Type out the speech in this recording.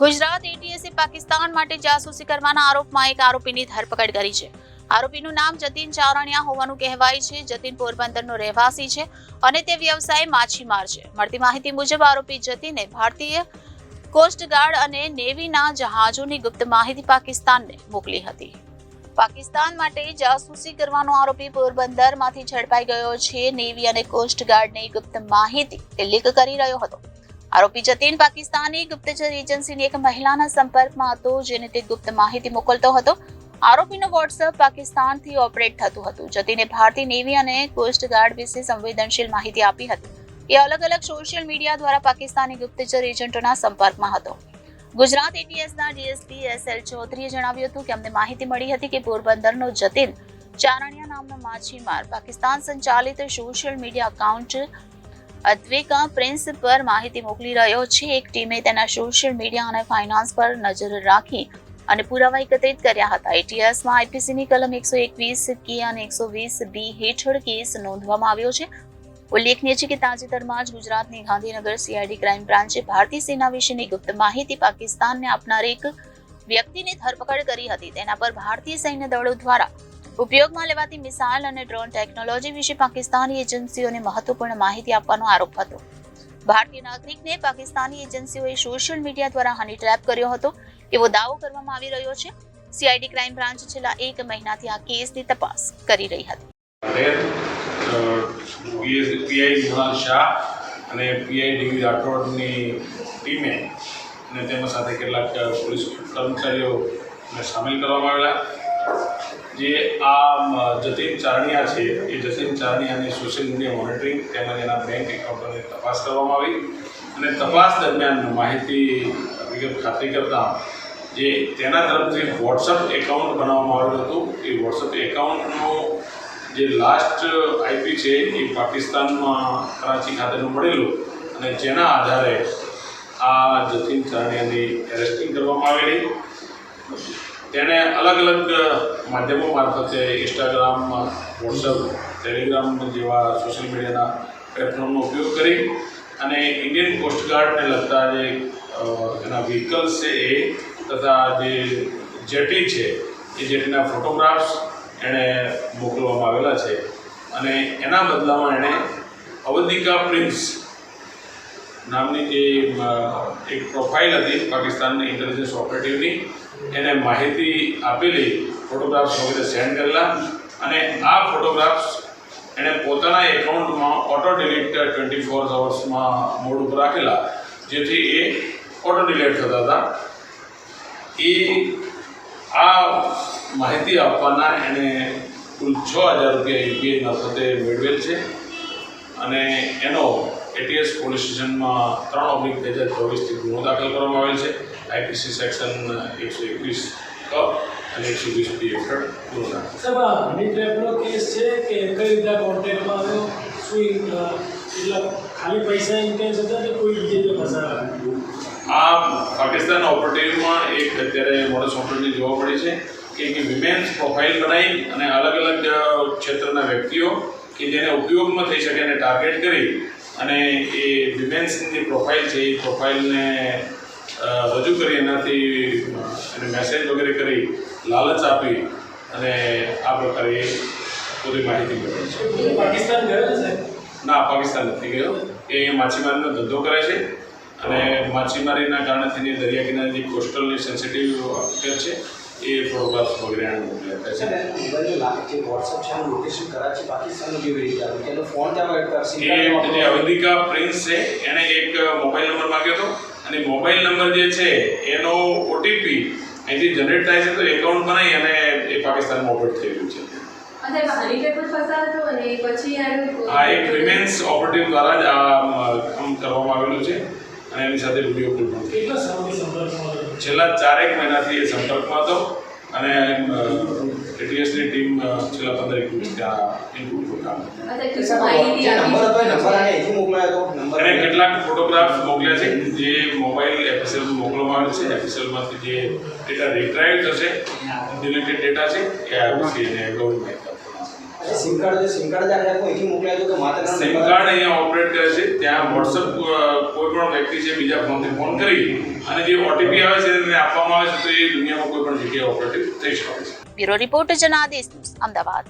ગુજરાત એટીએસે પાકિસ્તાન માટે જાસૂસી કરવાના આરોપમાં એક આરોપીની ધરપકડ કરી છે. આરોપીનું નામ જતીન ચારણિયા હોવાનું કહેવાય છે. જતીન પોરબંદરનો રહેવાસી છે અને તે વ્યવસાય માછીમાર છે. મળતી માહિતી મુજબ આરોપી જતીને ભારતીય કોસ્ટગાર્ડ અને નેવીના જહાજોની ગુપ્ત માહિતી પાકિસ્તાનને મોકલી હતી. પાકિસ્તાન માટે જાસૂસી કરવાનો આરોપી પોરબંદરમાંથી ઝડપાઈ ગયો છે. નેવી અને કોસ્ટગાર્ડની ગુપ્ત માહિતી તે લીક કરી રહ્યો હતો. આરોપી જતીન પાકિસ્તાની ગુપ્તચર એજન્સીની એક મહિલાના સંપર્કમાં હતો, જેને તે ગુપ્ત માહિતી મોકલતો હતો. આરોપીનો વોટ્સએપ પાકિસ્તાનથી ઓપરેટ થતું હતું. જતીને ભારતીય નેવી અને કોસ્ટગાર્ડ વિશે સંવેદનશીલ માહિતી આપી હતી. એ અલગ અલગ સોશિયલ મીડિયા દ્વારા પાકિસ્તાની ગુપ્તચર એજન્ટોના સંપર્કમાં હતો. ગુજરાત એટીએસના ડીએસપી એસએલ ચૌધરીએ જણાવ્યું હતું કે અમને માહિતી મળી હતી કે પોરબંદરનો જતીન ચારણિયા નામનો માછીમાર પાકિસ્તાન સંચાલિત સોશિયલ મીડિયા એકાઉન્ટ અદ્વિકા પ્રિન્સ પર માહિતી મોકલી રહ્યો છે. એક ટીમે તેના સોશિયલ મીડિયા અને ફાઇનાન્સ પર નજર રાખી અને પુરાવા એકત્રિત કર્યા હતા. એટીએસમાં આઈપીસીની કલમ 121 કે અને 120 બી હેઠળ કેસ નોંધવામાં આવ્યો છે. ઉલ્લેખનીય છે કે તાજેતરમાં જ ગુજરાતની ગાંધીનગર સીઆઈડી ક્રાઇમ બ્રાન્ચે ભારતીય સેના વિશેની ગુપ્ત માહિતી પાકિસ્તાનને આપનાર એક વ્યક્તિની ધરપકડ કરી હતી. તેના પર ભારતીય સૈન્ય દળો દ્વારા ઉપયોગમાં લેવાતી મિસાઇલ અને ડ્રોન ટેકનોલોજી વિશે પાકિસ્તાની એજન્સીઓને મહત્વપૂર્ણ માહિતી આપવાનો આરોપ હતો. ભારતીય નાગરિકને પાકિસ્તાની એજન્સીઓએ સોશિયલ મીડિયા દ્વારા હની ટ્રેપ કર્યો હતો એવો દાવો કરવામાં આવી રહ્યો છે. સીઆઈડી ક્રાઇમ બ્રાન્ચ છેલ્લા 1 મહિનાથી આ કેસની તપાસ કરી રહી હતી. પીઆઈ મૃણાલ શાહ અને પીઆઈ ડીવી રાઠોડની ટીમે અને તેમાં સાથે કેટલાક પોલીસ કર્મચારીઓને સામેલ કરવામાં આવેલા. જે આ જતીન ચારણિયા છે, એ જતીન ચારણિયાની સોશિયલ મીડિયા મોનિટરિંગ તેમજ એના બેંક એકાઉન્ટોની તપાસ કરવામાં આવી અને તપાસ દરમિયાન માહિતી વિગત ખાતરી કરતાં જે તેના તરફથી વોટ્સઅપ એકાઉન્ટ બનાવવામાં આવેલું હતું. એ વોટ્સઅપ એકાઉન્ટનો જે લાસ્ટ આઈપી છે એ પાકિસ્તાનમાં કરાચી ખાતેનું મળેલું અને જેના આધારે આ જતીન ચારણિયાની એરેસ્ટિંગ કરવામાં આવેલી. તેણે અલગ અલગ માધ્યમો મારફતે ઇન્સ્ટાગ્રામ, વોટ્સઅપ, ટેલિગ્રામ જેવા સોશિયલ મીડિયાના પ્લેટફોર્મનો ઉપયોગ કરી અને ઇન્ડિયન કોસ્ટગાર્ડને લગતા જે એના વ્હીકલ્સ છે એ તથા જે જેટી છે એ જેટીના ફોટોગ્રાફ્સ એણે મોકલવામાં આવેલા છે અને એના બદલામાં એણે અવંતિકા પ્રિન્સ નામની જે એક પ્રોફાઇલ હતી પાકિસ્તાનની ઇન્ટેલિજન્સ ઓપરેટિવની, એને માહિતી આપેલી, ફોટોગ્રાફ્સ વગેરે સેન્ડ કરેલા અને આ ફોટોગ્રાફ્સ એણે પોતાના એકાઉન્ટમાં ઓટો ડિલીટ 24 અવર્સમાં મોડ ઉપર રાખેલા, જેથી એ ઓટો ડિલીટ થતા હતા. એ આ માહિતી આપવાના એણે કુલ 6,000 રૂપિયા યુપીઆઈ મારફતે મેળવેલ છે અને એનો એટીએસ પોલીસ સ્ટેશનમાં 3/2024 ગુનો દાખલ કરવામાં આવેલ છે. આઈપીસી સેક્શન 121 ક અને 120 બી હેઠળ ગુનો દાખલ. સાહેબ, હની ટ્રેપનો કેસ છે કે કઈ રીતે કોન્ટેક્ટમાં આવ્યો? શું એટલા ખાલી પૈસા ઇન્ટેન્સ હતા કે કોઈ બીજી રીતે ફસાયા? આ પાકિસ્તાન ઓપરેટિવમાં એક અત્યારે મોડસ ઓપરેટિવ જોવા મળે છે કે વિમેન્સ પ્રોફાઇલ બનાવી અને અલગ અલગ ક્ષેત્રના વ્યક્તિઓ કે જેને ઉપયોગમાં થઈ શકે એને ટાર્ગેટ કરી અને એ વિમેન્સની જે પ્રોફાઇલ છે એ પ્રોફાઇલને રજૂ કરી એનાથી એને મેસેજ વગેરે કરી લાલચ આપી અને આ પ્રકારે પૂરી માહિતી મેળવે છે. પાકિસ્તાન ગયો છે? ના, પાકિસ્તાન નથી ગયો. એ માછીમારીનો ધંધો કરે છે અને માછીમારીના કારણે થઈને દરિયા કિનારે જે કોસ્ટલની સેન્સિટિવ અફેર છે એ ફોટોગ્રાફ્સ વગેરે એને મોકલ્યા છે. જે વોટ્સઅપ છે એનું લોકેશન કરાચી પાકિસ્તાનનું કેવી રીતે આવ્યું? એનો ફોન ત્યાં કરશે? એ જે અવંતિકા પ્રિન્સ છે એને એક મોબાઈલ નંબર માગ્યો હતો અને મોબાઈલ નંબર જે છે એનો ઓટીપી અહીંથી જનરેટ થાય છે તો એકાઉન્ટ બનાવી અને એ પાકિસ્તાનમાં ઓપરેટ થઈ રહ્યું છે. આ એક વિમેન્સ ઓપરેટિવ દ્વારા જ આ કામ કરવામાં આવેલું છે અને એની સાથે વિડીયો કોલ પણ કેટલા સમયથી સંપર્કમાં હતો? છેલ્લા 4 મહિનાથી એ સંપર્કમાં હતો અને એટીએસની ટીમ છેલ્લા 15 દિવસ ત્યાં ઇનપુટ કામ એને કેટલાક ફોટોગ્રાફ મોકલ્યા છે જે મોબાઈલ એફએસએલ મોકલવામાં આવે છે. એફએસએલમાંથી જે ડેટા રિટ્રાઈવ થશે, ડિલીટેડ ડેટા છે એ આઈપીસી અને ગવર્મેન્ટ સિમ કાર્ડ આખે આખું અહીંથી મોકલાય તો માત્ર સિમ કાર્ડ અહીંયા ઓપરેટ કરે છે. ત્યાં વોટ્સઅપ કોઈ પણ વ્યક્તિ છે બીજા ફોનથી ફોન કરી અને જે ઓટીપી આવે છે એને આપવામાં આવે છે તો એ દુનિયામાં કોઈ પણ જગ્યાએ ઓપરેટિવ થઈ શકે છે. Bureau report Janadesh news, Ahmedabad.